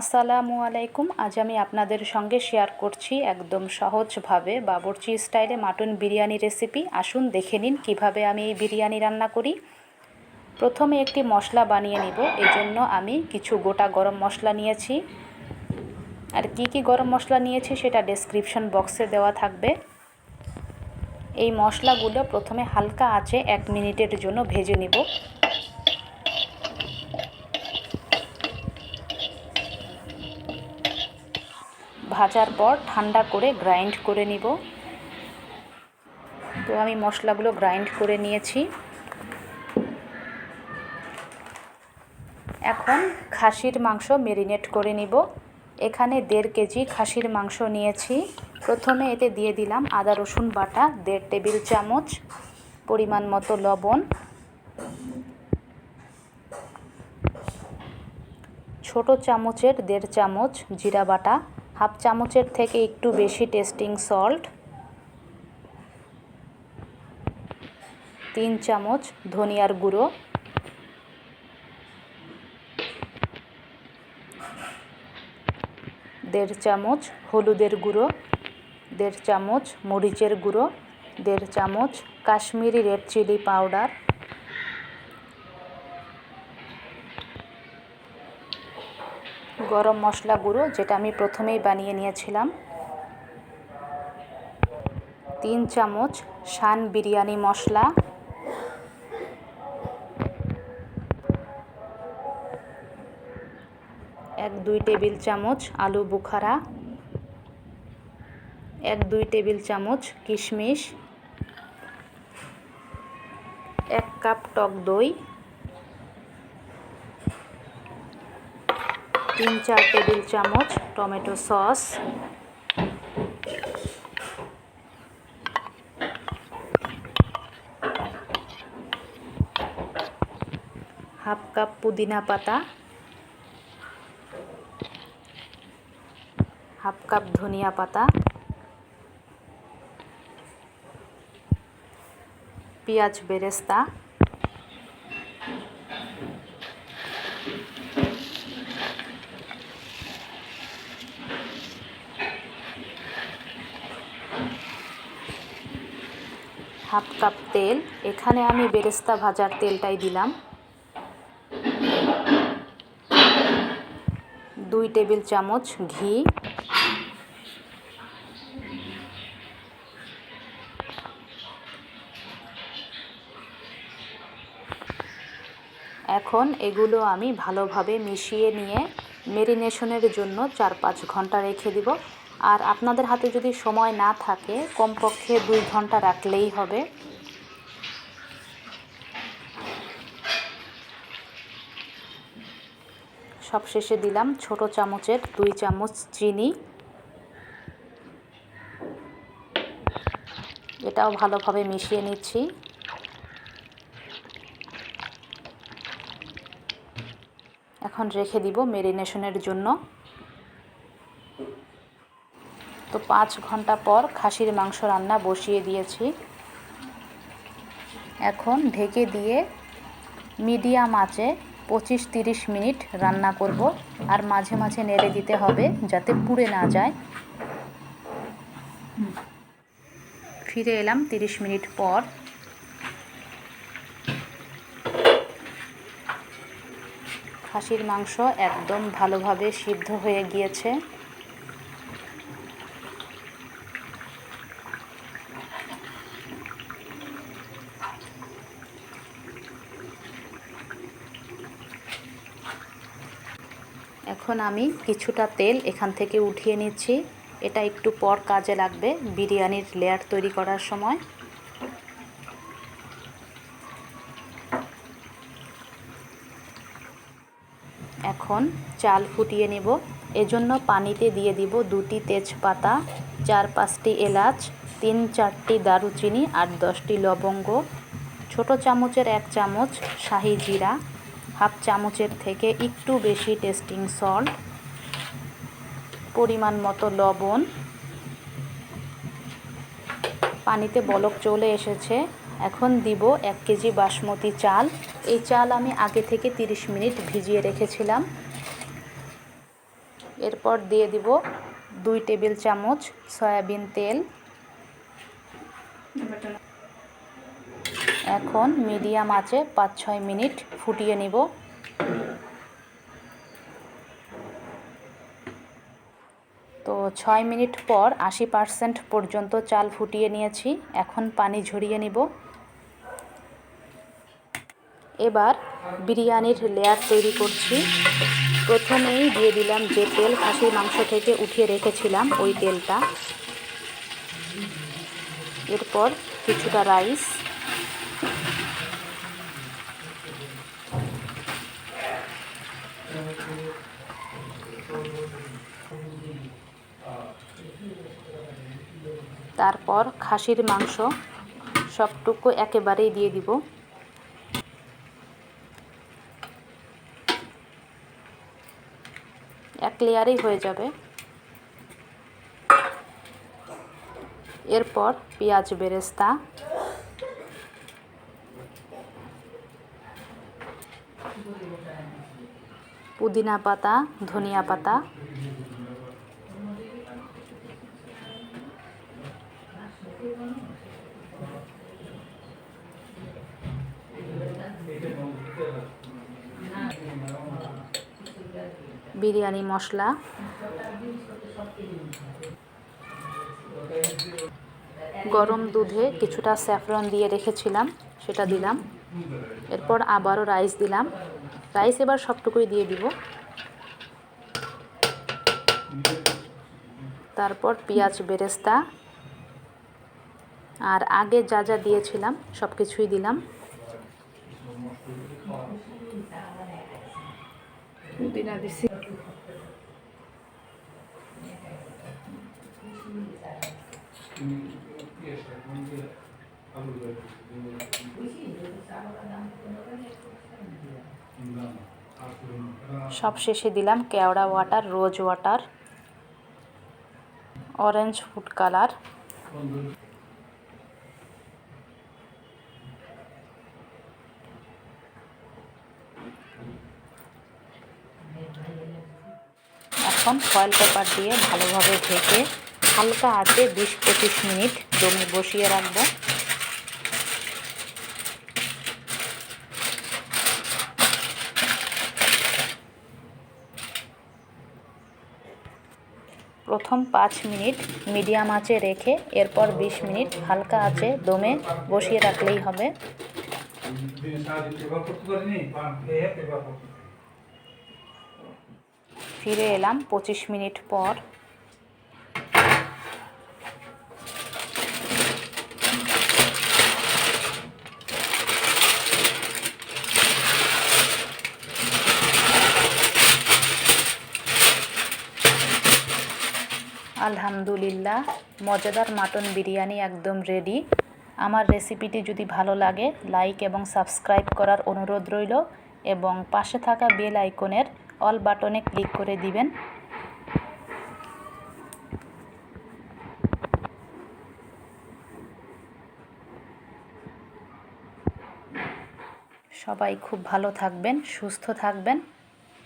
আসসালামু আলাইকুম। আজ আমি আপনাদের সঙ্গে শেয়ার করছি একদম সহজভাবে বাবুর্চি স্টাইলে মাটন বিরিয়ানি রেসিপি। আসুন দেখে নিন কিভাবে আমি এই বিরিয়ানি রান্না করি। প্রথমে একটি মশলা বানিয়ে নিব। এই জন্য আমি কিছু গোটা গরম মশলা নিয়েছি, আর কি গরম মশলা নিয়েছি সেটা ডেসক্রিপশন বক্সে দেওয়া থাকবে। এই মশলাগুলো প্রথমে হালকা আঁচে 1 মিনিটের জন্য ভেজে নিব। ভাজার পর ঠান্ডা করে গ্রাইন্ড করে নিব। তো আমি মশলাগুলো গ্রাইন্ড করে নিয়েছি। এখন খাসির মাংস ম্যারিনেট করে নিব। এখানে 1.5 কেজি খাসির মাংস নিয়েছি। প্রথমে এতে দিয়ে দিলাম আদা রসুন বাটা 1.5 টেবিল চামচ, পরিমাণ মতো লবণ, ছোট চামচের 1.5 চামচ জিরা বাটা, হাফ চামচের থেকে একটু বেশি টেস্টিং সল্ট, 3 চামচ ধনিয়ার গুঁড়ো, 1.5 চামচ হলুদের গুঁড়ো, 1.5 চামচ মরিচের গুঁড়ো, 1.5 চামচ কাশ্মীরি রেড চিলি পাউডার, গরম মশলা গুঁড়ো যেটা আমি প্রথমেই বানিয়ে নিয়েছিলাম, 3 চামচ শান বিরিয়ানি মশলা, 1-2 টেবিল চামচ আলু বুখারা, 1-2 টেবিল চামচ কিশমিশ, 1 কাপ টক দই, 3-4 টেবিল চামচ টমেটো সস, হাফ কাপ পুদিনা পাতা, হাফ কাপ ধনিয়া পাতা, পেঁয়াজ বেরেস্তা, হাফ কাপ তেল। এখানে আমি বেরেস্তা ভাজার তেলটাই দিলাম, 2 টেবিল চামচ ঘি, এখন এগুলো আমি ভালোভাবে মিশিয়ে নিয়ে ম্যারিনেশনের জন্য 4-5 ঘন্টা রেখে দিব। আর আপনাদের হাতে যদি সময় না থাকে কমপক্ষে 2 ঘন্টা রাখলেই হবে। সবশেষে দিলাম ছোট চামচের 2 চামচ চিনি। এটাও ভালোভাবে মিশিয়ে নিচ্ছি। এখন রেখে দিব ম্যারিনেশনের জন্য। তো 5 ঘন্টা পর খাসির মাংস রান্না বসিয়ে দিয়েছি। এখন ঢেকে দিয়ে মিডিয়াম আঁচে 25-30 মিনিট রান্না করব। আর মাঝে মাঝে নেড়ে দিতে হবে যাতে পুড়ে না যায়। ফিরে এলাম 30 মিনিট পর। খাসির মাংস একদম ভালোভাবে সিদ্ধ হয়ে গিয়েছে। এখন আমি কিছুটা তেল এখান থেকে উঠিয়ে নিচ্ছি। এটা একটু পর কাজে লাগবে বিরিয়ানির লেয়ার তৈরি করার সময়। এখন চাল ফুটিয়ে নেব। এজন্য পানিতে দিয়ে দিব 2টি তেজপাতা, 4-5টি এলাচ, 3-4টি দারুচিনি, 8-10টি লবঙ্গ, ছোট চামচের 1 চামচ শাহি জিরা, হাফ চামচের থেকে একটু বেশি টেস্টিং সল্ট, পরিমাণ মতো লবণ। পানিতে বলক চলে এসেছে। এখন দিব 1 কেজি বাসমতি চাল। এই চাল আমি আগে থেকে 30 মিনিট ভিজিয়ে রেখেছিলাম। এরপর দিয়ে দিব 2 টেবিল চামচ সয়াবিন তেল। এখন মিডিয়াম আঁচে 5-6 মিনিট ফুটিয়ে নিব। তো 6 মিনিট পর 80% পর্যন্ত চাল ফুটিয়ে নিয়েছি। এখন পানি ঝরিয়ে নিব। এবার বিরিয়ানির লেয়ার তৈরি করছি। প্রথমেই দিয়ে দিলাম যে তেল খাসির মাংস থেকে উঠিয়ে রেখেছিলাম, ওই তেলটা। এরপর কিছুটা রাইস, তারপর খাসির মাংস সবটুকু একেবারেই দিয়ে দিব। এক লেয়ারেই হয়ে যাবে। এরপর পেঁয়াজ বেরেস্তা, পুদিনা পাতা, ধনিয়া পাতা, বিরিয়ানি মশলা, গরম দুধে কিছুটা স্যাফরন দিয়ে রেখেছিলাম, সেটা দিলাম। এরপর আবারও রাইস দিলাম। রাইস এবার সবটুকুই দিয়ে দিব। তারপর পেঁয়াজ বেরেস্তা আর আগে যা যা দিয়েছিলাম সব কিছুই দিলাম। পুদিনা দিছি। সব শেষে দিলাম কেওড়া water, rose water, orange food colour. এখন ফয়েল পেপার দিয়ে ভালোভাবে ঢেকে হালকা আঁচে 20-25 মিনিট দমে বসিয়ে রাখবো। প্রথম 5 মিনিট মিডিয়াম আঁচে রেখে এরপর 20 মিনিট হালকা আঁচে দমে বসিয়ে রাখলেই হবে। ফিরে এলাম 25 মিনিট পর। আলহামদুলিল্লাহ, মজাদার মাটন বিরিয়ানি একদম রেডি। আমার রেসিপিটি যদি ভালো লাগে লাইক এবং সাবস্ক্রাইব করার অনুরোধ রইল এবং পাশে থাকা বেল আইকনের অল বাটনে ক্লিক করে দিবেন। সবাই খুব ভালো থাকবেন, সুস্থ থাকবেন।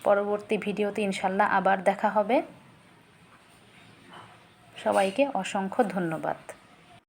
পরবর্তী ভিডিওতে ইনশাল্লাহ আবার দেখা হবে। সবাইকে অসংখ্য ধন্যবাদ।